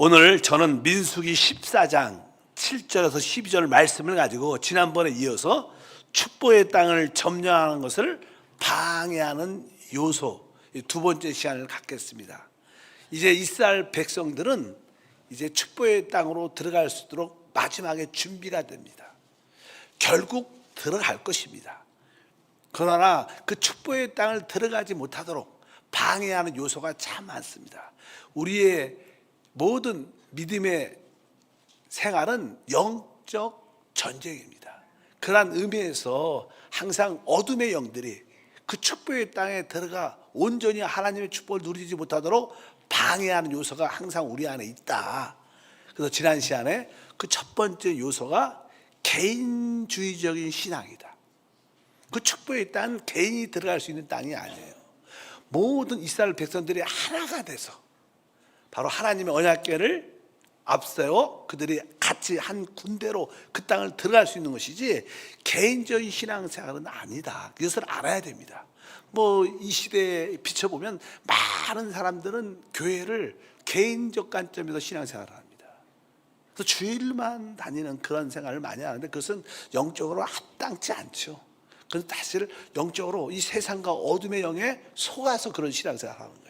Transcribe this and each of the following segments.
오늘 저는 민수기 14장 7절에서 12절 말씀을 가지고 지난번에 이어서 축복의 땅을 점령하는 것을 방해하는 요소, 두 번째 시간을 갖겠습니다. 이제 이스라엘 백성들은 이제 축복의 땅으로 들어갈 수 있도록 마지막에 준비가 됩니다. 결국 들어갈 것입니다. 그러나 그 축복의 땅을 들어가지 못하도록 방해하는 요소가 참 많습니다. 우리의 모든 믿음의 생활은 영적 전쟁입니다. 그러한 의미에서 항상 어둠의 영들이 그 축복의 땅에 들어가 온전히 하나님의 축복을 누리지 못하도록 방해하는 요소가 항상 우리 안에 있다. 그래서 지난 시간에 그 첫 번째 요소가 개인주의적인 신앙이다. 그 축복의 땅은 개인이 들어갈 수 있는 땅이 아니에요. 모든 이스라엘 백성들이 하나가 돼서 바로 하나님의 언약궤를 앞세워 그들이 같이 한 군대로 그 땅을 들어갈 수 있는 것이지 개인적인 신앙생활은 아니다. 그것을 알아야 됩니다. 이 시대에 비춰보면 많은 사람들은 교회를 개인적 관점에서 신앙생활을 합니다. 그래서 주일만 다니는 그런 생활을 많이 하는데 그것은 영적으로 합당치 않죠. 그래서 사실 영적으로 이 세상과 어둠의 영에 속아서 그런 신앙생활을 하는 거예요.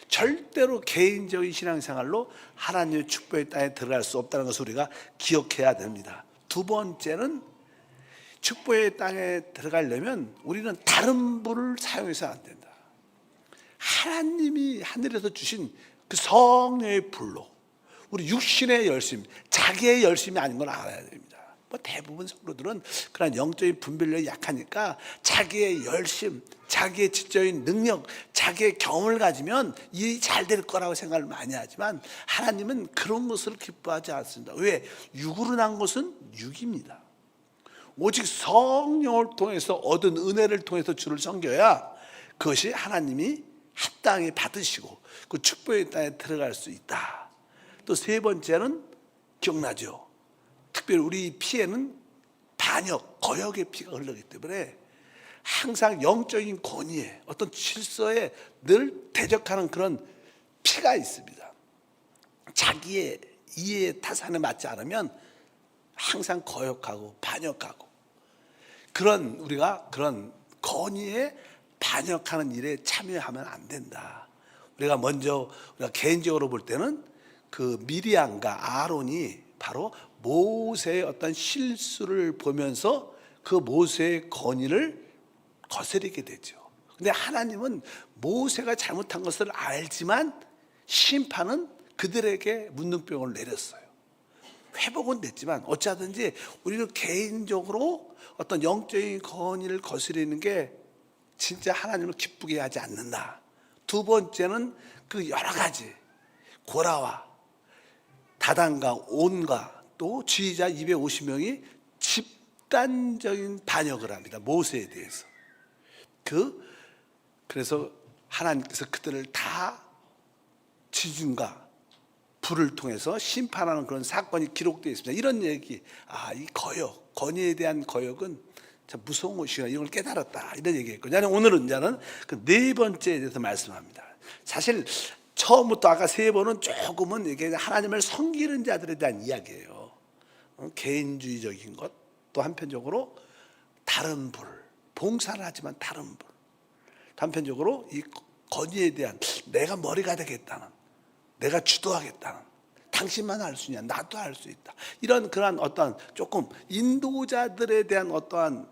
절대로 개인적인 신앙생활로 하나님의 축복의 땅에 들어갈 수 없다는 것을 우리가 기억해야 됩니다. 두 번째는 축복의 땅에 들어가려면 우리는 다른 불을 사용해서 안 된다. 하나님이 하늘에서 주신 그 성령의 불로 우리 육신의 열심, 자기의 열심이 아닌 걸 알아야 됩니다. 대부분 성도들은 그런 영적인 분별력이 약하니까 자기의 열심, 자기의 지적인 능력, 자기의 경험을 가지면 일이 잘 될 거라고 생각을 많이 하지만 하나님은 그런 것을 기뻐하지 않습니다. 왜? 육으로 난 것은 육입니다. 오직 성령을 통해서 얻은 은혜를 통해서 주를 섬겨야 그것이 하나님이 합당히 받으시고 그 축복의 땅에 들어갈 수 있다. 또 세 번째는 기억나죠? 특별히 우리 피에는 반역, 거역의 피가 흐르기 때문에 항상 영적인 권위에 어떤 질서에 늘 대적하는 그런 피가 있습니다. 자기의 이해의 타산에 맞지 않으면 항상 거역하고 반역하고 우리가 그런 권위에 반역하는 일에 참여하면 안 된다. 우리가 개인적으로 볼 때는 그 미리암과 아론이 바로 모세의 어떤 실수를 보면서 그 모세의 권위를 거스르게 되죠. 근데 하나님은 모세가 잘못한 것을 알지만 심판은 그들에게 문둥병을 내렸어요. 회복은 됐지만 어찌하든지 우리는 개인적으로 어떤 영적인 권위를 거스르는 게 진짜 하나님을 기쁘게 하지 않는다. 두 번째는 그 여러 가지 고라와 다단과 온과 또 지휘자 250명이 집단적인 반역을 합니다. 모세에 대해서. 그래서 하나님께서 그들을 다 지진과 불을 통해서 심판하는 그런 사건이 기록되어 있습니다. 이런 얘기, 이 거역, 권위에 대한 거역은 참 무서운 것이구나, 이걸 깨달았다, 이런 얘기했거든요. 오늘은 그 네 번째에 대해서 말씀합니다. 사실 처음부터 아까 세 번은 조금은 이게 하나님을 섬기는 자들에 대한 이야기예요. 개인주의적인 것, 또 한편적으로 다른 불, 봉사를 하지만 다른 불, 한편적으로 이 권위에 대한 내가 머리가 되겠다는, 내가 주도하겠다는, 당신만 할 수 있냐, 나도 할 수 있다, 이런 그런 어떠한 조금 인도자들에 대한 어떠한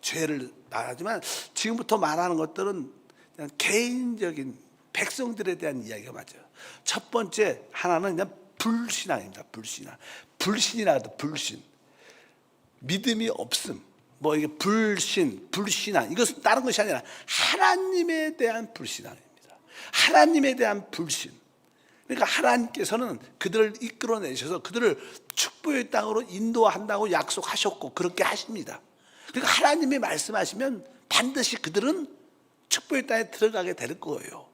죄를 말하지만 지금부터 말하는 것들은 그냥 개인적인 백성들에 대한 이야기가 맞아요. 첫 번째 하나는 그냥 불신앙입니다. 불신이라도 불신, 믿음이 없음, 이게 불신앙, 이것은 다른 것이 아니라 하나님에 대한 불신앙입니다. 하나님에 대한 불신. 그러니까 하나님께서는 그들을 이끌어내셔서 그들을 축복의 땅으로 인도한다고 약속하셨고 그렇게 하십니다. 그러니까 하나님이 말씀하시면 반드시 그들은 축복의 땅에 들어가게 될 거예요.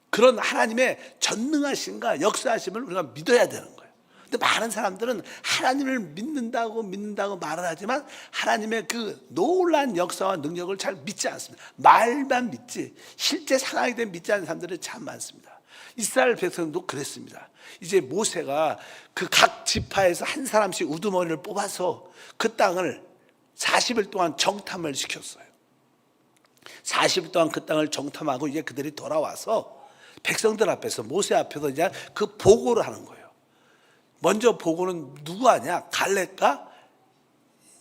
그런 하나님의 전능하심과 역사하심을 우리가 믿어야 되는 거예요. 근데 많은 사람들은 하나님을 믿는다고 말을 하지만 하나님의 그 놀라운 역사와 능력을 잘 믿지 않습니다. 말만 믿지 실제 상황이 되면 믿지 않는 사람들이 참 많습니다. 이스라엘 백성도 그랬습니다. 이제 모세가 그 각 지파에서 한 사람씩 우두머리를 뽑아서 그 땅을 40일 동안 정탐을 시켰어요. 40일 동안 그 땅을 정탐하고 이제 그들이 돌아와서 백성들 앞에서 모세 앞에서 이제 그 보고를 하는 거예요. 먼저 보고는 누구 하냐? 갈렙과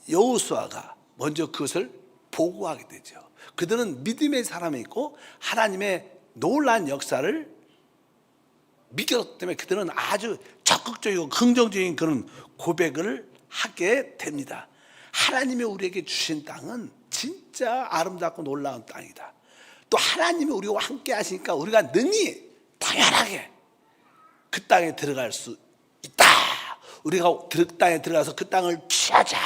여호수아가 먼저 그것을 보고하게 되죠. 그들은 믿음의 사람이 있고 하나님의 놀라운 역사를 믿었기 때문에 그들은 아주 적극적이고 긍정적인 그런 고백을 하게 됩니다. 하나님이 우리에게 주신 땅은 진짜 아름답고 놀라운 땅이다. 또 하나님이 우리와 함께 하시니까 우리가 능히 당연하게 그 땅에 들어갈 수 있다. 우리가 그 땅에 들어가서 그 땅을 취하자.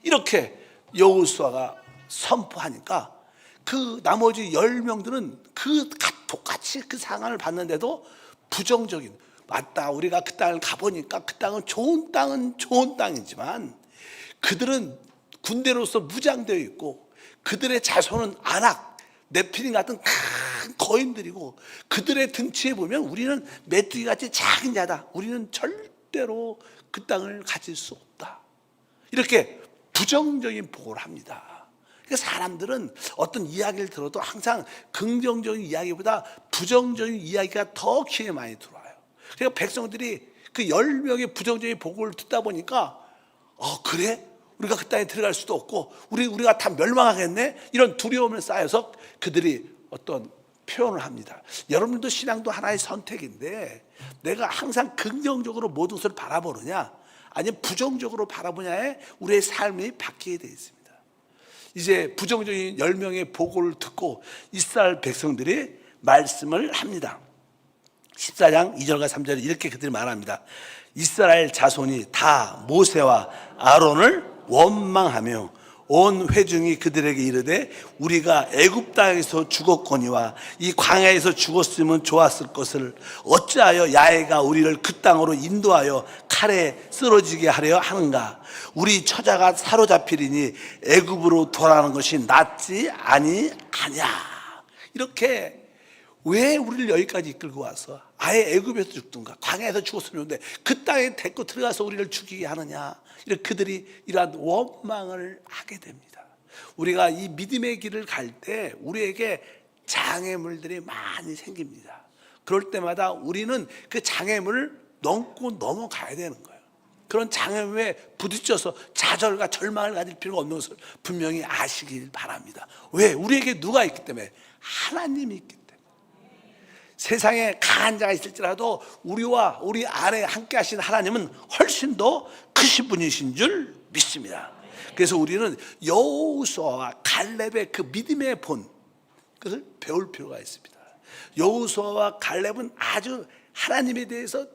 이렇게 여호수아가 선포하니까 그 나머지 10명들은 그 똑같이 그 상황을 봤는데도 부정적인, 맞다, 우리가 그 땅을 가보니까 그 땅은 좋은 땅이지만 그들은 군대로서 무장되어 있고 그들의 자손은 아낙, 네피림 같은 큰 거인들이고 그들의 등치에 보면 우리는 메뚜기같이 작은 자다. 우리는 절대로 그 땅을 가질 수 없다. 이렇게 부정적인 보고를 합니다. 그러니까 사람들은 어떤 이야기를 들어도 항상 긍정적인 이야기보다 부정적인 이야기가 더 귀에 많이 들어와요. 그러니까 백성들이 그 10명의 부정적인 보고를 듣다 보니까 그래? 우리가 그 땅에 들어갈 수도 없고 우리가 다 멸망하겠네? 이런 두려움을 쌓여서 그들이 어떤 표현을 합니다. 여러분도 신앙도 하나의 선택인데 내가 항상 긍정적으로 모든 것을 바라보느냐 아니면 부정적으로 바라보냐에 우리의 삶이 바뀌게 되어 있습니다. 이제 부정적인 10명의 보고를 듣고 이스라엘 백성들이 말씀을 합니다. 14장 2절과 3절에 이렇게 그들이 말합니다. 이스라엘 자손이 다 모세와 아론을 원망하며 온 회중이 그들에게 이르되 우리가 애굽 땅에서 죽었거니와 이 광야에서 죽었으면 좋았을 것을 어찌하여 야훼가 우리를 그 땅으로 인도하여 칼에 쓰러지게 하려 하는가? 우리 처자가 사로잡히리니 애굽으로 돌아가는 것이 낫지 아니하냐? 이렇게 왜 우리를 여기까지 이끌고 와서 아예 애굽에서 죽든가 광야에서 죽었으면 좋은데 그 땅에 데리고 들어가서 우리를 죽이게 하느냐? 이렇게 그들이 이러한 원망을 하게 됩니다. 우리가 이 믿음의 길을 갈 때 우리에게 장애물들이 많이 생깁니다. 그럴 때마다 우리는 그 장애물을 넘고 넘어가야 되는 거예요. 그런 장애물에 부딪혀서 좌절과 절망을 가질 필요가 없는 것을 분명히 아시길 바랍니다. 왜? 우리에게 누가 있기 때문에? 하나님이 있기 때문에. 세상에 강한 자가 있을지라도 우리와 우리 안에 함께 하신 하나님은 훨씬 더 크신 분이신 줄 믿습니다. 그래서 우리는 여호수아와 갈렙의 그 믿음의 본 그것을 배울 필요가 있습니다. 여호수아와 갈렙은 아주 하나님에 대해서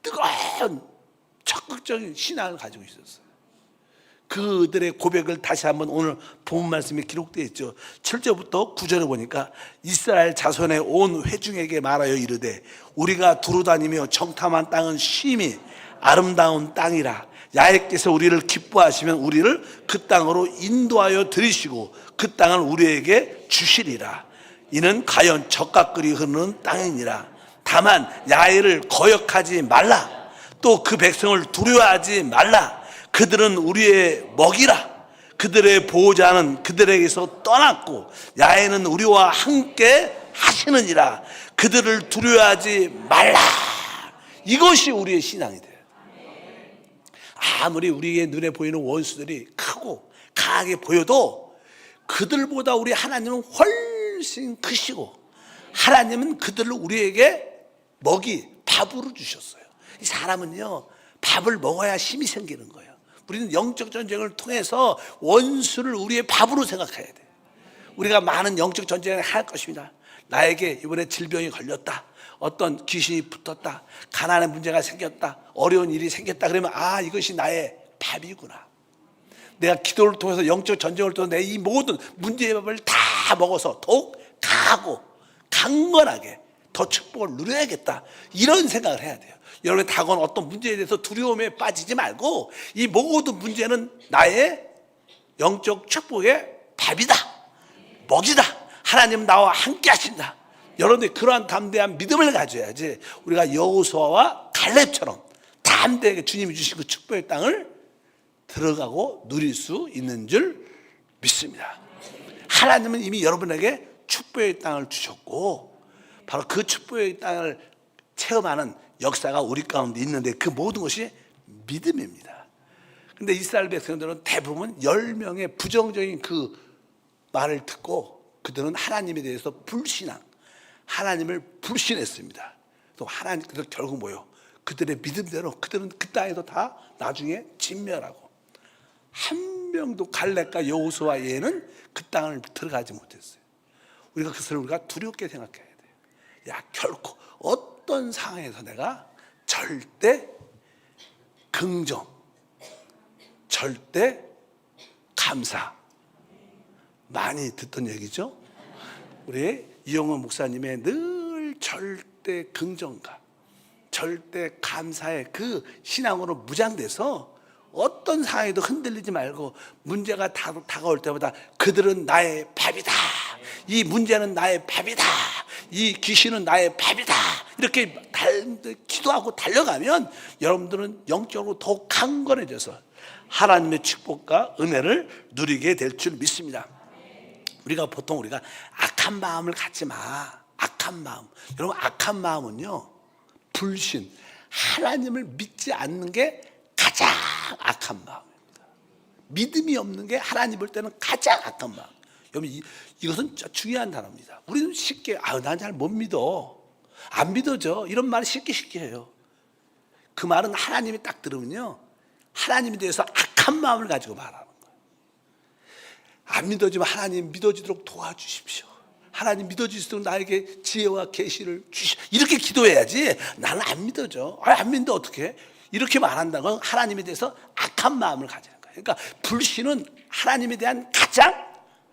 뜨거운 적극적인 신앙을 가지고 있었어요. 그들의 고백을 다시 한번 오늘 본 말씀에 기록되어 있죠. 7절부터 9절을 보니까 이스라엘 자손의 온 회중에게 말하여 이르되 우리가 두루다니며 정탐한 땅은 심히 아름다운 땅이라. 야훼께서 우리를 기뻐하시면 우리를 그 땅으로 인도하여 들이시고 그 땅을 우리에게 주시리라. 이는 가연 젖가끓이 흐르는 땅이니라. 다만 야훼를 거역하지 말라. 또 그 백성을 두려워하지 말라. 그들은 우리의 먹이라. 그들의 보호자는 그들에게서 떠났고 야훼는 우리와 함께 하시느니라. 그들을 두려워하지 말라. 이것이 우리의 신앙이 돼요. 아무리 우리의 눈에 보이는 원수들이 크고 강하게 보여도 그들보다 우리 하나님은 훨씬 크시고 하나님은 그들을 우리에게 밥으로 주셨어요. 이 사람은요 밥을 먹어야 힘이 생기는 거예요. 우리는 영적 전쟁을 통해서 원수를 우리의 밥으로 생각해야 돼요. 우리가 많은 영적 전쟁을 할 것입니다. 나에게 이번에 질병이 걸렸다, 어떤 귀신이 붙었다, 가난의 문제가 생겼다, 어려운 일이 생겼다. 그러면 이것이 나의 밥이구나. 내가 기도를 통해서 영적 전쟁을 통해서 내 이 모든 문제의 밥을 다 먹어서 더욱 강하고 강건하게 더 축복을 누려야겠다. 이런 생각을 해야 돼요. 여러분의 다가온 어떤 문제에 대해서 두려움에 빠지지 말고 이 모든 문제는 나의 영적 축복의 밥이다, 먹이다. 하나님 나와 함께 하신다. 여러분들이 그러한 담대한 믿음을 가져야지 우리가 여호수아와 갈렙처럼 담대하게 주님이 주신 그 축복의 땅을 들어가고 누릴 수 있는 줄 믿습니다. 하나님은 이미 여러분에게 축복의 땅을 주셨고 바로 그 축복의 땅을 체험하는 역사가 우리 가운데 있는데 그 모든 것이 믿음입니다. 근데 이스라엘 백성들은 대부분 10명의 부정적인 그 말을 듣고 그들은 하나님에 대해서 불신앙, 하나님을 불신했습니다. 또 하나님, 결국 뭐예요? 그들의 믿음대로 그들은 그 땅에도 다 나중에 진멸하고 한 명도 갈렙과 여호수아 외에는 그 땅을 들어가지 못했어요. 우리가 그것을 우리가 두렵게 생각해야 돼요. 야, 결코 어떤 상황에서 내가 절대 긍정, 절대 감사, 많이 듣던 얘기죠. 우리 이용원 목사님의 늘 절대 긍정과 절대 감사의 그 신앙으로 무장돼서 어떤 상황에도 흔들리지 말고 문제가 다가올 때마다 그들은 나의 밥이다, 이 문제는 나의 밥이다, 이 귀신은 나의 밥이다, 이렇게 기도하고 달려가면 여러분들은 영적으로 더욱 강건해져서 하나님의 축복과 은혜를 누리게 될 줄 믿습니다. 보통 우리가 악한 마음을 갖지 마. 악한 마음. 여러분, 악한 마음은요, 불신, 하나님을 믿지 않는 게 가장 악한 마음입니다. 믿음이 없는 게 하나님 볼 때는 가장 악한 마음. 여러분, 이것은 중요한 단어입니다. 우리는 쉽게 난 잘 못 믿어, 안 믿어져, 이런 말을 쉽게 해요. 그 말은 하나님이 딱 들으면요, 하나님에 대해서 악한 마음을 가지고 말하는 거예요. 안 믿어지면 하나님 믿어지도록 도와주십시오. 하나님 믿어지도록 나에게 지혜와 계시를 주시오. 이렇게 기도해야지. 나는 안 믿어져. 안 믿는데 어떻게? 이렇게 말한다는 건 하나님에 대해서 악한 마음을 가지는 거예요. 그러니까 불신은 하나님에 대한 가장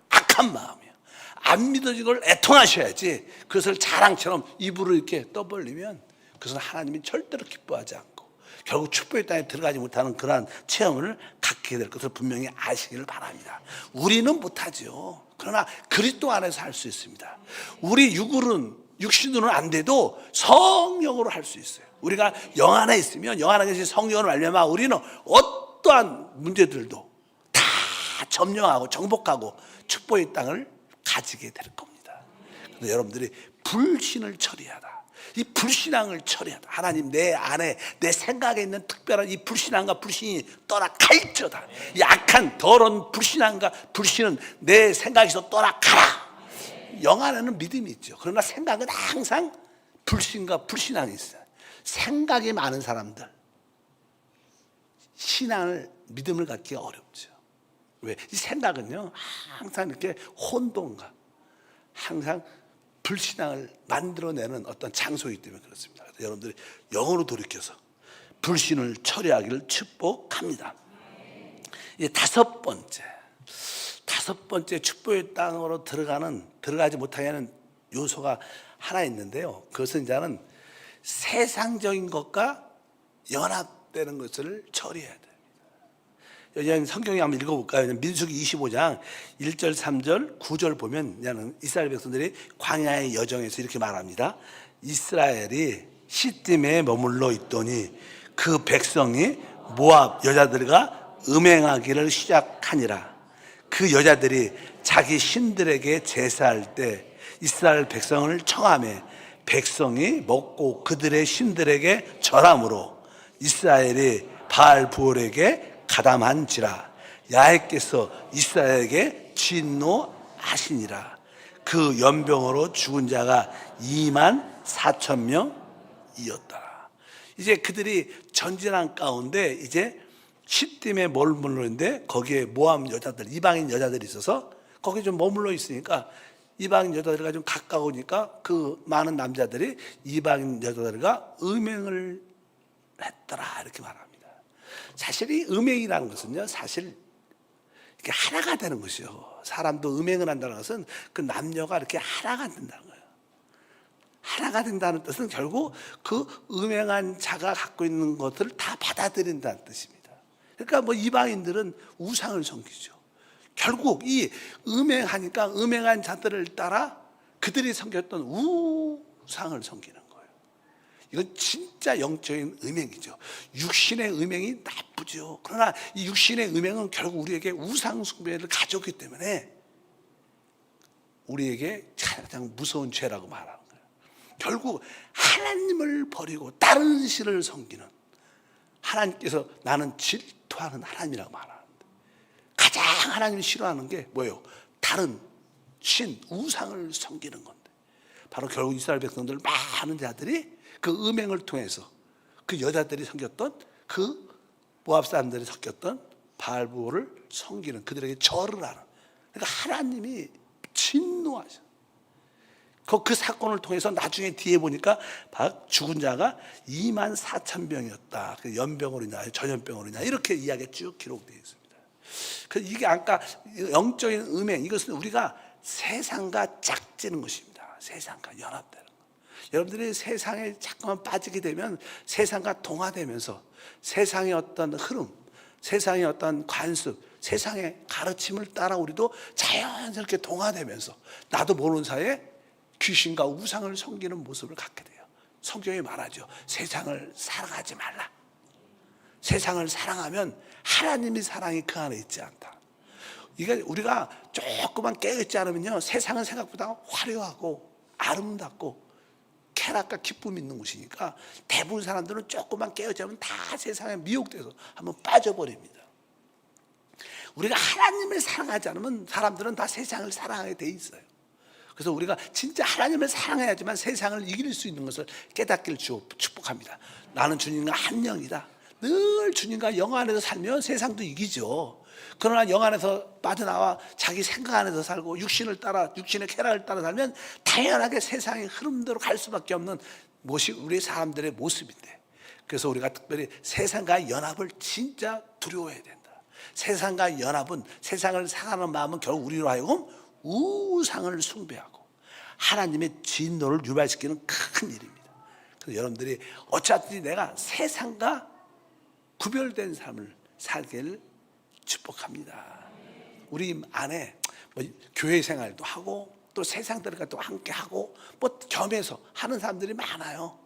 악한 마음이에요. 안 믿어지걸 애통하셔야지. 그것을 자랑처럼 입으로 이렇게 떠벌리면 그것은 하나님이 절대로 기뻐하지 않고 결국 축복의 땅에 들어가지 못하는 그러한 체험을 갖게 될 것을 분명히 아시기를 바랍니다. 우리는 못하죠. 그러나 그리스도 안에서 할 수 있습니다. 우리 육신으로는 안 돼도 성령으로 할 수 있어요. 우리가 영 안에 있으면 영 안에 계신 성령을 알려면 우리는 어떠한 문제들도 다 점령하고 정복하고 축복의 땅을 가지게 될 겁니다. 그래서 여러분들이 불신을 처리하다, 이 불신앙을 처리하다. 하나님, 내 안에 내 생각에 있는 특별한 이 불신앙과 불신이 떠나갈지어다. 이 악한 더러운 불신앙과 불신은 내 생각에서 떠나가라. 영 안에는 믿음이 있죠. 그러나 생각은 항상 불신과 불신앙이 있어요. 생각이 많은 사람들 신앙을, 믿음을 갖기가 어렵죠. 왜? 이 생각은요, 항상 이렇게 혼돈과 항상 불신앙을 만들어내는 어떤 장소이기 때문에 그렇습니다. 그래서 여러분들이 영으로 돌이켜서 불신을 처리하기를 축복합니다. 이제 다섯 번째 축복의 땅으로 들어가지 못하게 하는 요소가 하나 있는데요. 그것은 이제는 세상적인 것과 연합되는 것을 처리해야 돼요. 여기 성경에 한번 읽어볼까요? 민수기 25장 1절, 3절, 9절 보면 이스라엘 백성들이 광야의 여정에서 이렇게 말합니다. 이스라엘이 시딤에 머물러 있더니 그 백성이 모압 여자들과 음행하기를 시작하니라. 그 여자들이 자기 신들에게 제사할 때 이스라엘 백성을 청하매 백성이 먹고 그들의 신들에게 절함으로 이스라엘이 바알부올에게 가담한지라. 야훼께서 이스라엘에게 진노하시니라. 그 연병으로 죽은 자가 24,000명이었더라. 이제 그들이 전진한 가운데 이제 시딤에 머물렀는데 거기에 모압 여자들, 이방인 여자들이 있어서 거기 좀 머물러 있으니까 이방인 여자들과 좀 가까우니까 그 많은 남자들이 이방인 여자들과 음행을 했더라, 이렇게 말합니다. 사실 이 음행이라는 것은요, 사실 이렇게 하나가 되는 것이요. 사람도 음행을 한다는 것은 그 남녀가 이렇게 하나가 된다는 거예요. 하나가 된다는 뜻은 결국 그 음행한 자가 갖고 있는 것을 다 받아들인다는 뜻입니다. 그러니까 뭐 이방인들은 우상을 섬기죠. 결국 이 음행하니까 음행한 자들을 따라 그들이 섬겼던 우상을 섬기는 거예요. 이건 진짜 영적인 음행이죠. 육신의 음행이 나쁘죠. 그러나 이 육신의 음행은 결국 우리에게 우상 숭배를 가져오기 때문에 우리에게 가장 무서운 죄라고 말하는 거예요. 결국 하나님을 버리고 다른 신을 섬기는, 하나님께서 나는 질투하는 하나님이라고 말하는데, 가장 하나님이 싫어하는 게 뭐예요? 다른 신, 우상을 섬기는 건데, 바로 결국 이스라엘 백성들 많은 자들이 그 음행을 통해서 그 여자들이 섬겼던, 그 모압 사람들이 섬겼던 바알부를 섬기는, 그들에게 절을 하는, 그러니까 하나님이 진노하셔. 그 사건을 통해서 나중에 뒤에 보니까 죽은 자가 24,000명이었다. 그 연병으로 인하여 전염병으로 인하여 이렇게 이야기가 쭉 기록되어 있습니다. 이게 아까 영적인 음행, 이것은 우리가 세상과 짝지는 것입니다. 세상과 연합되는 것. 여러분들이 세상에 자꾸만 빠지게 되면 세상과 동화되면서 세상의 어떤 흐름, 세상의 어떤 관습, 세상의 가르침을 따라 우리도 자연스럽게 동화되면서 나도 모르는 사이에 귀신과 우상을 섬기는 모습을 갖게 돼요. 성경이 말하죠. 세상을 사랑하지 말라. 세상을 사랑하면 하나님의 사랑이 그 안에 있지 않다. 이게 우리가 조금만 깨어있지 않으면요, 세상은 생각보다 화려하고 아름답고 쾌락과 기쁨이 있는 곳이니까 대부분 사람들은 조금만 깨어있지 않으면 다 세상에 미혹돼서 한번 빠져버립니다. 우리가 하나님을 사랑하지 않으면 사람들은 다 세상을 사랑하게 돼 있어요. 그래서 우리가 진짜 하나님을 사랑해야지만 세상을 이길 수 있는 것을 깨닫기를 축복합니다. 나는 주님과 한 영이다. 늘 주님과 영 안에서 살면 세상도 이기죠. 그러나 영 안에서 빠져나와 자기 생각 안에서 살고 육신을 따라, 육신의 쾌락을 따라 살면 당연하게 세상의 흐름대로 갈 수밖에 없는 것이 우리 사람들의 모습인데, 그래서 우리가 특별히 세상과의 연합을 진짜 두려워해야 된다. 세상과 연합은, 세상을 사랑하는 마음은 결국 우리로 하여금 우상을 숭배하고 하나님의 진노를 유발시키는 큰 일입니다. 그래서 여러분들이 어차피 내가 세상과 구별된 삶을 살기를 축복합니다. 우리 안에 교회 생활도 하고 또 세상들과 또 함께 하고 겸해서 하는 사람들이 많아요.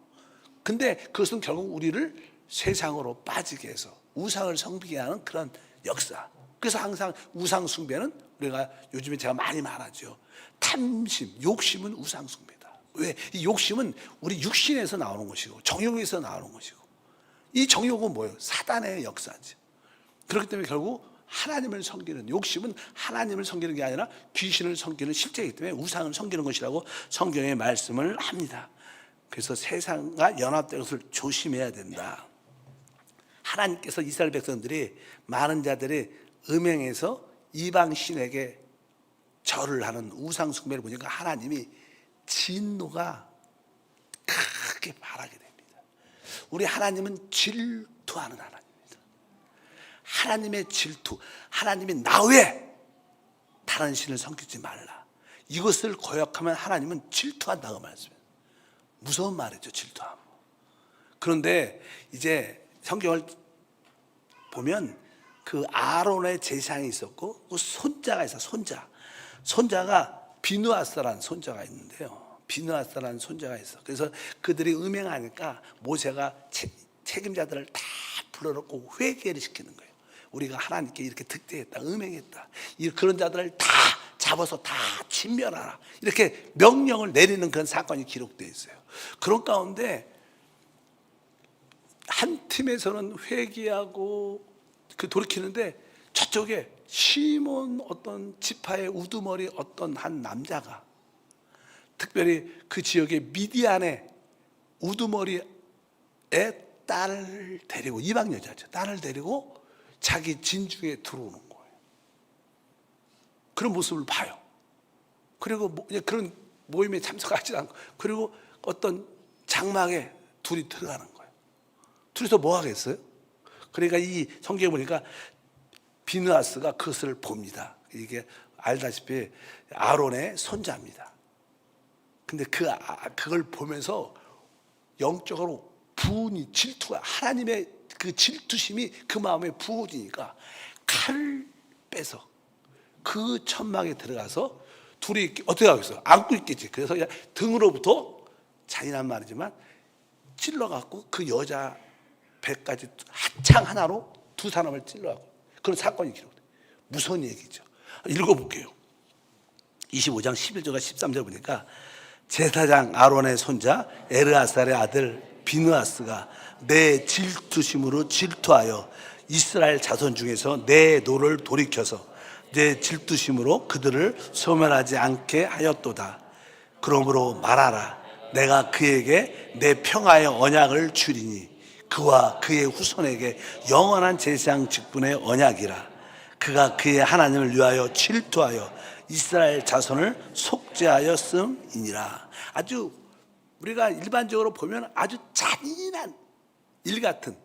근데 그것은 결국 우리를 세상으로 빠지게 해서 우상을 섬기게 하는 그런 역사. 그래서 항상 우상 숭배는 우리가 요즘에 제가 많이 말하죠. 탐심, 욕심은 우상 숭배다. 왜? 이 욕심은 우리 육신에서 나오는 것이고 정욕에서 나오는 것이고, 이 정욕은 뭐예요? 사단의 역사죠. 그렇기 때문에 결국 하나님을 섬기는, 욕심은 하나님을 섬기는 게 아니라 귀신을 섬기는 실제이기 때문에 우상을 섬기는 것이라고 성경에 말씀을 합니다. 그래서 세상과 연합된 것을 조심해야 된다. 하나님께서 이스라엘 백성들이, 많은 자들이 음행에서 이방 신에게 절을 하는 우상 숭배를 보니까 하나님이 진노가 크게 발하게 됩니다. 우리 하나님은 질투하는 하나님입니다. 하나님의 질투, 하나님이 나 외에 다른 신을 섬기지 말라. 이것을 거역하면 하나님은 질투한다고 말씀해요. 무서운 말이죠, 질투함. 그런데 이제 성경을 보면 그 아론의 제사장이 있었고 그 손자가 있어. 손자가 비누아스라는 손자가 있는데요. 비누아스라는 손자가 있어. 그래서 그들이 음행하니까 모세가 책임자들을 다 불러놓고 회개를 시키는 거예요. 우리가 하나님께 이렇게 득대했다, 음행했다, 그런 자들을 다 잡아서 다 진멸하라, 이렇게 명령을 내리는 그런 사건이 기록되어 있어요. 그런 가운데 한 팀에서는 회개하고 돌이키는데 저쪽에 시몬 어떤 지파의 우두머리 어떤 한 남자가, 특별히 그 지역의 미디안의 우두머리의 딸을 데리고, 이방 여자죠, 딸을 데리고 자기 진중에 들어오는 거예요. 그런 모습을 봐요. 그리고 그런 모임에 참석하지 않고, 그리고 어떤 장막에 둘이 들어가는 거예요. 둘이서 뭐 하겠어요? 그러니까 이 성경에 보니까 비느하스가 그것을 봅니다. 이게 알다시피 아론의 손자입니다. 근데 그걸 보면서 영적으로 분이, 질투가, 하나님의 그 질투심이 그 마음에 부어지니까 칼을 빼서 그 천막에 들어가서 둘이 어떻게 하겠어? 안고 있겠지. 그래서 그냥 등으로부터 잔인한 말이지만 찔러갖고 그 여자 배까지 한창 하나로 두 사람을 찔러갖고 그런 사건이 기록돼요. 무서운 얘기죠. 읽어볼게요. 25장 11절과 13절 보니까 제사장 아론의 손자 에르아살의 아들 비느하스가 내 질투심으로 질투하여 이스라엘 자손 중에서 내 노를 돌이켜서 내 질투심으로 그들을 소멸하지 않게 하였도다. 그러므로 말하라. 내가 그에게 내 평화의 언약을 주리니 그와 그의 후손에게 영원한 제사장 직분의 언약이라. 그가 그의 하나님을 위하여 질투하여 이스라엘 자손을 속죄하였음이니라. 아주 우리가 일반적으로 보면 아주 잔인한 일 같은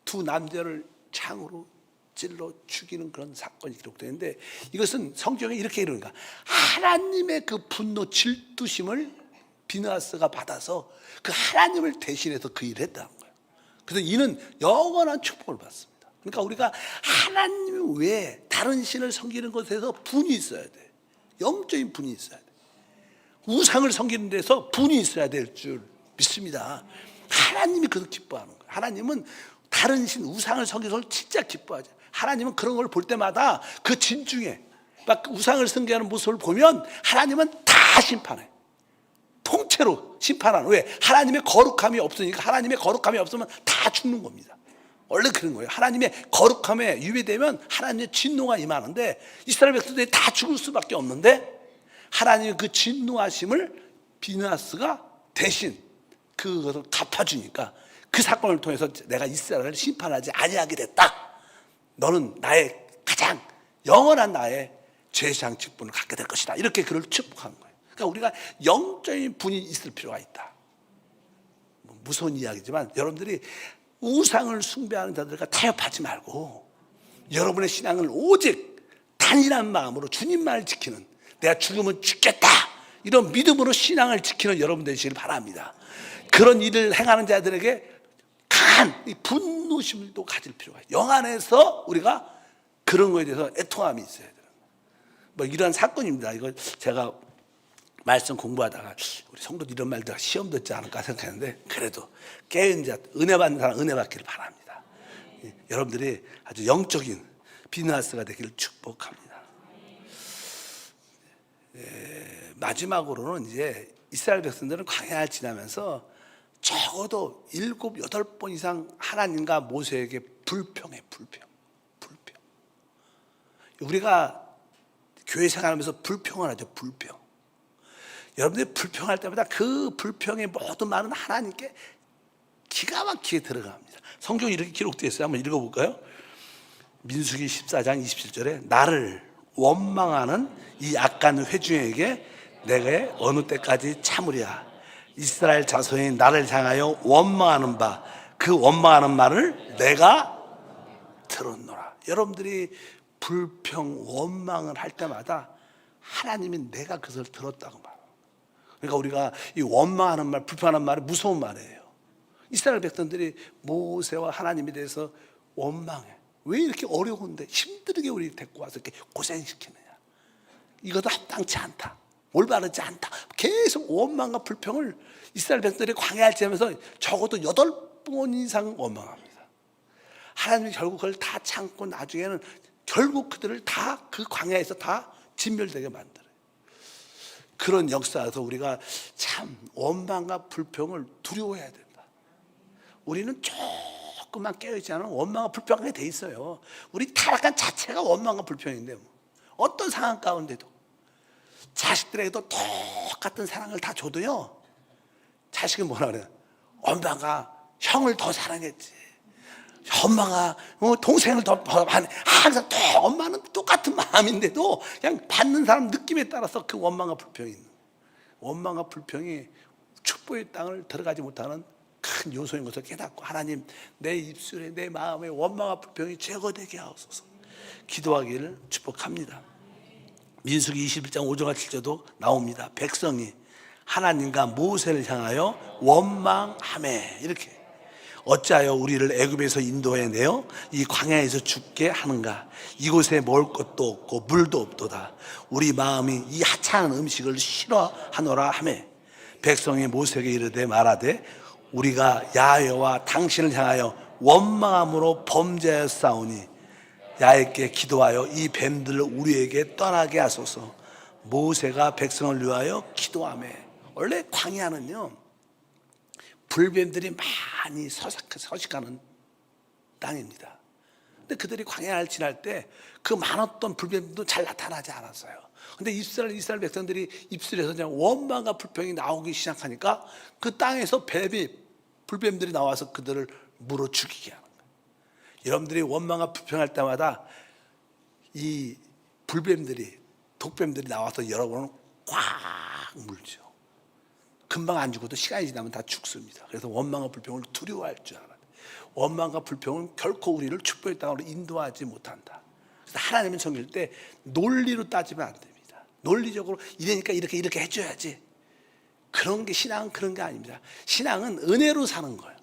두 남자를 창으로 찔러 죽이는 그런 사건이 기록되는데, 이것은 성경에 이렇게 이르니까 하나님의 그 분노 질투심을 비느하스가 받아서 그 하나님을 대신해서 그 일을 했다는 거예요. 그래서 이는 영원한 축복을 받습니다. 그러니까 우리가 하나님 외에 다른 신을 섬기는 것에서 분이 있어야 돼. 영적인 분이 있어야 돼. 우상을 섬기는 데서 분이 있어야 될 줄 믿습니다. 하나님이 그것을 기뻐하는 거예요. 하나님은 다른 신, 우상을 섬기는 걸 진짜 기뻐하죠. 하나님은 그런 걸 볼 때마다 그 진중에 막 우상을 섬기는 모습을 보면 하나님은 다 심판해. 통째로 심판하는. 왜? 하나님의 거룩함이 없으니까. 하나님의 거룩함이 없으면 다 죽는 겁니다. 원래 그런 거예요. 하나님의 거룩함에 유배되면 하나님의 진노가 임하는데 이스라엘 백성들이 다 죽을 수밖에 없는데 하나님의 그 진노하심을 비느하스가 대신 그것을 갚아주니까 그 사건을 통해서 내가 이스라엘을 심판하지 아니하게 됐다. 너는 나의 가장 영원한 나의 제사장 직분을 갖게 될 것이다. 이렇게 그를 축복하는 거예요. 그러니까 우리가 영적인 분이 있을 필요가 있다. 무서운 이야기지만 여러분들이 우상을 숭배하는 자들과 타협하지 말고 여러분의 신앙을 오직 단일한 마음으로 주님만을 지키는, 내가 죽으면 죽겠다 이런 믿음으로 신앙을 지키는 여러분 되시길 바랍니다. 그런 일을 행하는 자들에게 강한 분노심도 가질 필요가 있어요. 영 안에서 우리가 그런 거에 대해서 애통함이 있어야 돼요. 뭐 이런 사건입니다. 이거 제가 말씀 공부하다가 우리 성도들 이런 말들 시험 듣지 않을까 생각했는데, 그래도 깨어있는 자, 은혜 받는 사람 은혜 받기를 바랍니다. 여러분들이 아주 영적인 비느하스가 되기를 축복합니다. 마지막으로는 이제 이스라엘 백성들은 광야를 지나면서 적어도 7, 8번 이상 하나님과 모세에게 불평. 우리가 교회 생활하면서 불평을 하죠. 불평. 여러분들이 불평할 때마다 그 불평의 모든 말은 하나님께 기가 막히게 들어갑니다. 성경이 이렇게 기록되어 있어요. 한번 읽어볼까요? 민수기 14장 27절에 나를 원망하는 이 악한 회중에게 내가 어느 때까지 참으랴. 이스라엘 자손이 나를 향하여 원망하는 바 그 원망하는 말을 내가 들었노라. 여러분들이 불평, 원망을 할 때마다 하나님이 내가 그것을 들었다고 말합니다. 그러니까 우리가 이 원망하는 말, 불평하는 말이 무서운 말이에요. 이스라엘 백성들이 모세와 하나님에 대해서 원망해. 왜 이렇게 어려운데 힘들게 우리 데리고 와서 이렇게 고생시키느냐. 이것도 합당치 않다. 올바르지 않다. 계속 원망과 불평을 이스라엘 백성들이 광야를 지나면서 적어도 8번 이상 원망합니다. 하나님이 결국 그걸 다 참고 나중에는 결국 그들을 다 그 광야에서 다 진멸되게 만들어요. 그런 역사에서 우리가 참 원망과 불평을 두려워해야 된다. 우리는 조금만 깨어있지 않으면 원망과 불평하게 돼 있어요. 우리 타락한 자체가 원망과 불평인데 뭐. 어떤 상황 가운데도 자식들에게도 똑같은 사랑을 다 줘도요, 자식은 뭐라 그래요? 엄마가 형을 더 사랑했지, 엄마가 동생을 더 많이, 항상 또 엄마는 똑같은 마음인데도 그냥 받는 사람 느낌에 따라서 그 원망과 불평이 있는, 원망과 불평이 축복의 땅을 들어가지 못하는 큰 요소인 것을 깨닫고, 하나님 내 입술에 내 마음에 원망과 불평이 제거되게 하옵소서 기도하기를 축복합니다. 민수기 21장 5절과 7절도 나옵니다. 백성이 하나님과 모세를 향하여 원망하매, 이렇게 어찌하여 우리를 애굽에서 인도해 내어 이 광야에서 죽게 하는가? 이곳에 먹을 것도 없고 물도 없도다. 우리 마음이 이 하찮은 음식을 싫어하노라 하며 백성이 모세에게 이르되 말하되 우리가 야훼와 당신을 향하여 원망함으로 범죄하였사오니 야훼께 기도하여 이 뱀들을 우리에게 떠나게 하소서. 모세가 백성을 위하여 기도하며. 원래 광야는요 불뱀들이 많이 서식하는 땅입니다. 근데 그들이 광야를 지날 때 그 많았던 불뱀도 잘 나타나지 않았어요. 근데 이스라엘 백성들이 입술에서 그냥 원망과 불평이 나오기 시작하니까 그 땅에서 불뱀들이 나와서 그들을 물어 죽이게 하는 거예요. 여러분들이 원망과 불평할 때마다 이 독뱀들이 나와서 여러분을 꽉 물죠. 금방 안 죽어도 시간이 지나면 다 죽습니다. 그래서 원망과 불평을 두려워할 줄 알아요. 원망과 불평은 결코 우리를 축복의 땅으로 인도하지 못한다. 그래서 하나님은 섬길 때 논리로 따지면 안 됩니다. 논리적으로 이러니까 이렇게 해줘야지. 그런 게 신앙은 그런 게 아닙니다. 신앙은 은혜로 사는 거예요.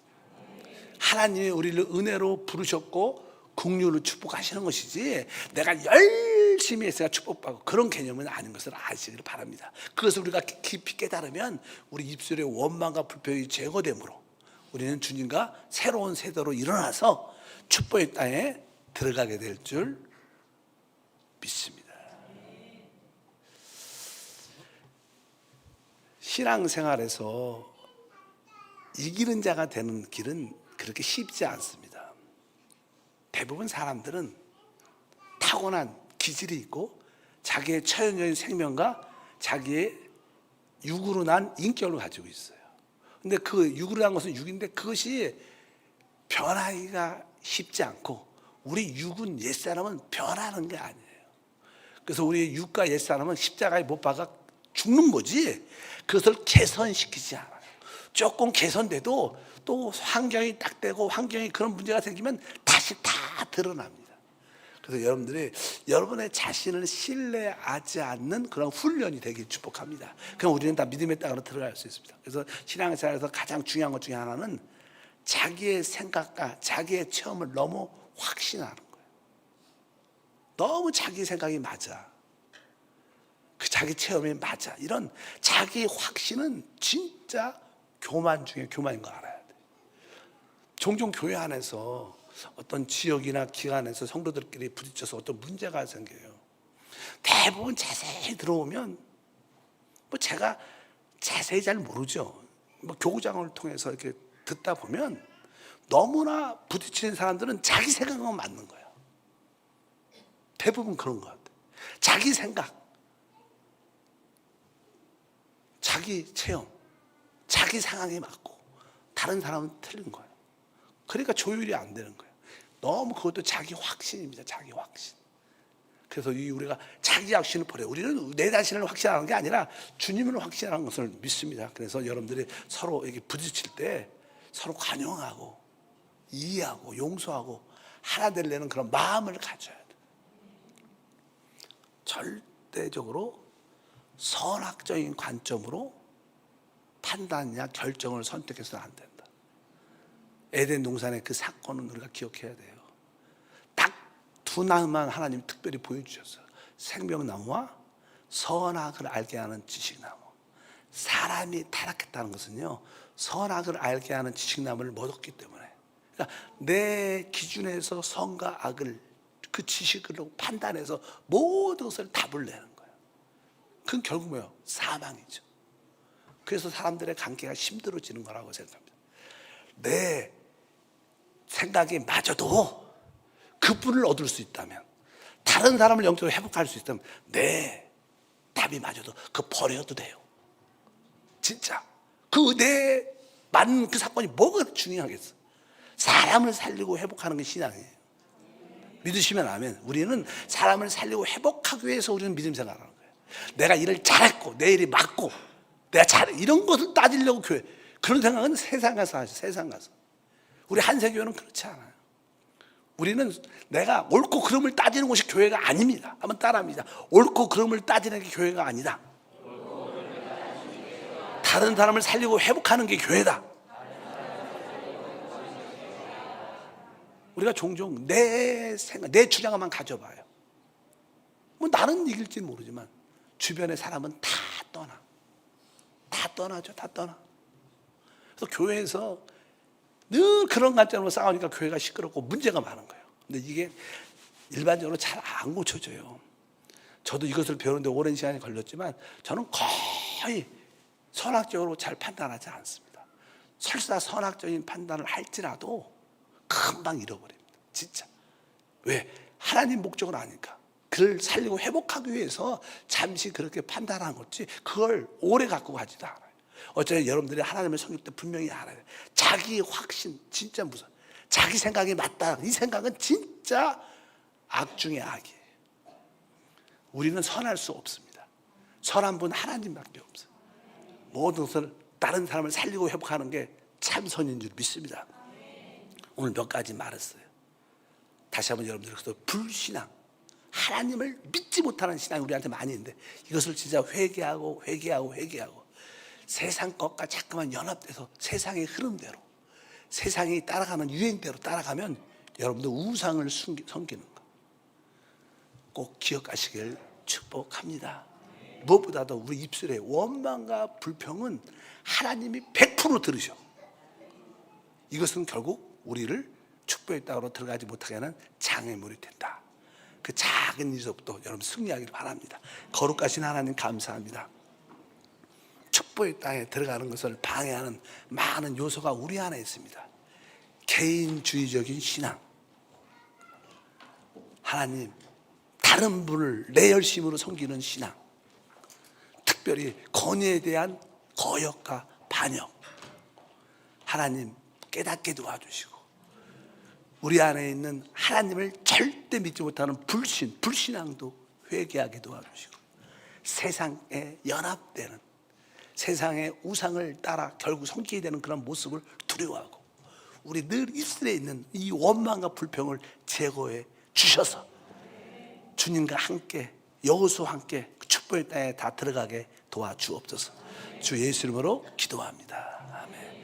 하나님이 우리를 은혜로 부르셨고 긍휼로 축복하시는 것이지 내가 열심히 했어야 축복받고 그런 개념은 아닌 것을 아시기를 바랍니다. 그것을 우리가 깊이 깨달으면 우리 입술의 원망과 불평이 제거되므로 우리는 주님과 새로운 세대로 일어나서 축복의 땅에 들어가게 될 줄 믿습니다. 신앙생활에서 이기는 자가 되는 길은 그렇게 쉽지 않습니다. 대부분 사람들은 타고난 기질이 있고 자기의 처형적인 생명과 자기의 육으로 난 인격을 가지고 있어요. 근데 그 육으로 난 것은 육인데 그것이 변하기가 쉽지 않고 우리 육은 옛사람은 변하는 게 아니에요. 그래서 우리 육과 옛사람은 십자가에 못 박아 죽는 거지 그것을 개선시키지 않아요. 조금 개선돼도 또 환경이 딱 되고 환경이 그런 문제가 생기면 다시 다 드러납니다. 그래서 여러분들이 여러분의 자신을 신뢰하지 않는 그런 훈련이 되길 축복합니다. 그럼 우리는 다 믿음의 땅으로 들어갈 수 있습니다. 그래서 신앙생활에서 가장 중요한 것 중에 하나는 자기의 생각과 자기의 체험을 너무 확신하는 거예요. 너무 자기 생각이 맞아. 그 자기 체험이 맞아. 이런 자기 확신은 진짜 교만 중에 교만인 거 알아야 돼. 종종 교회 안에서 어떤 지역이나 기관에서 성도들끼리 부딪혀서 어떤 문제가 생겨요. 대부분 자세히 들어오면 제가 자세히 잘 모르죠. 교구장을 통해서 이렇게 듣다 보면 너무나 부딪히는 사람들은 자기 생각만 맞는 거예요. 대부분 그런 것 같아요. 자기 생각, 자기 체험, 자기 상황에 맞고 다른 사람은 틀린 거예요. 그러니까 조율이 안 되는 거예요. 너무 그것도 자기 확신입니다. 자기 확신. 그래서 우리가 자기 확신을 버려요. 우리는 내 자신을 확신하는 게 아니라 주님을 확신하는 것을 믿습니다. 그래서 여러분들이 서로 이렇게 부딪힐 때 서로 관용하고 이해하고 용서하고 하나 되려는 그런 마음을 가져야 돼요. 절대적으로 선악적인 관점으로 판단이나 결정을 선택해서는 안 된다. 에덴 동산의 그 사건은 우리가 기억해야 돼요. 딱 두 나무만 하나님이 특별히 보여주셨어요. 생명나무와 선악을 알게 하는 지식나무. 사람이 타락했다는 것은요, 선악을 알게 하는 지식나무를 먹었기 때문에, 그러니까 내 기준에서 선과 악을 그 지식으로 판단해서 모든 것을 답을 내는 거예요. 그건 결국 뭐예요? 사망이죠. 그래서 사람들의 관계가 힘들어지는 거라고 생각합니다. 내 생각이 맞아도 그분을 얻을 수 있다면, 다른 사람을 영적으로 회복할 수 있다면 내 답이 맞아도 그거 버려도 돼요. 진짜 내 맞는 그 사건이 뭐가 중요하겠어. 사람을 살리고 회복하는 게 신앙이에요. 믿으시면 아멘. 우리는 사람을 살리고 회복하기 위해서 우리는 믿음 생활하는 거예요. 내가 일을 잘했고 내 일이 맞고 내가 잘해 이런 것을 따지려고 교회, 그런 생각은 세상 가서 하죠. 세상 가서. 우리 한세교회는 그렇지 않아요. 우리는 내가 옳고 그름을 따지는 곳이 교회가 아닙니다. 한번 따라합니다. 옳고 그름을 따지는 게 교회가 아니다. 다른 사람을 살리고 회복하는 게 교회다. 우리가 종종 내 생각, 내 주장만 가져봐요. 뭐 나는 이길지 모르지만 주변의 사람은 다 떠나. 다 떠나죠. 다 떠나. 그래서 교회에서 늘 그런 관점으로 싸우니까 교회가 시끄럽고 문제가 많은 거예요. 근데 이게 일반적으로 잘 안 고쳐져요. 저도 이것을 배우는데 오랜 시간이 걸렸지만 저는 거의 선악적으로 잘 판단하지 않습니다. 설사 선악적인 판단을 할지라도 금방 잃어버립니다. 진짜. 왜? 하나님 목적을 아니까. 그를 살리고 회복하기 위해서 잠시 그렇게 판단한 거지 그걸 오래 갖고 가지도 않아요. 어쩌면 여러분들이 하나님을 섬길 때 분명히 알아요. 자기 확신 진짜 무서워. 자기 생각이 맞다. 이 생각은 진짜 악 중의 악이에요. 우리는 선할 수 없습니다. 선한 분 하나님밖에 없어요. 모든 것을 다른 사람을 살리고 회복하는 게 참 선인 줄 믿습니다. 오늘 몇 가지 말했어요. 다시 한번 여러분들 그래서 불신앙, 하나님을 믿지 못하는 신앙이 우리한테 많이 있는데 이것을 진짜 회개하고 세상 것과 자꾸만 연합돼서 세상의 흐름대로 세상이 따라가는 유행대로 따라가면 여러분들 우상을 섬기는 거 꼭 기억하시길 축복합니다. 무엇보다도 우리 입술의 원망과 불평은 하나님이 100% 들으셔. 이것은 결국 우리를 축복의 땅으로 들어가지 못하게 하는 장애물이 된다. 그 작은 일서부터 여러분 승리하기를 바랍니다. 거룩하신 하나님 감사합니다. 축복의 땅에 들어가는 것을 방해하는 많은 요소가 우리 안에 있습니다. 개인주의적인 신앙, 하나님 다른 분을 내 열심으로 섬기는 신앙, 특별히 권위에 대한 거역과 반역, 하나님 깨닫게 도와주시고 우리 안에 있는 하나님을 절대 믿지 못하는 불신앙도 회개하게 도와주시고 세상에 연합되는 세상의 우상을 따라 결국 섬기게 되는 그런 모습을 두려워하고 우리 늘 입술에 있는 이 원망과 불평을 제거해 주셔서 주님과 함께 여호수와 함께 축복의 땅에 다 들어가게 도와주옵소서. 주 예수 이름으로 기도합니다. 아멘.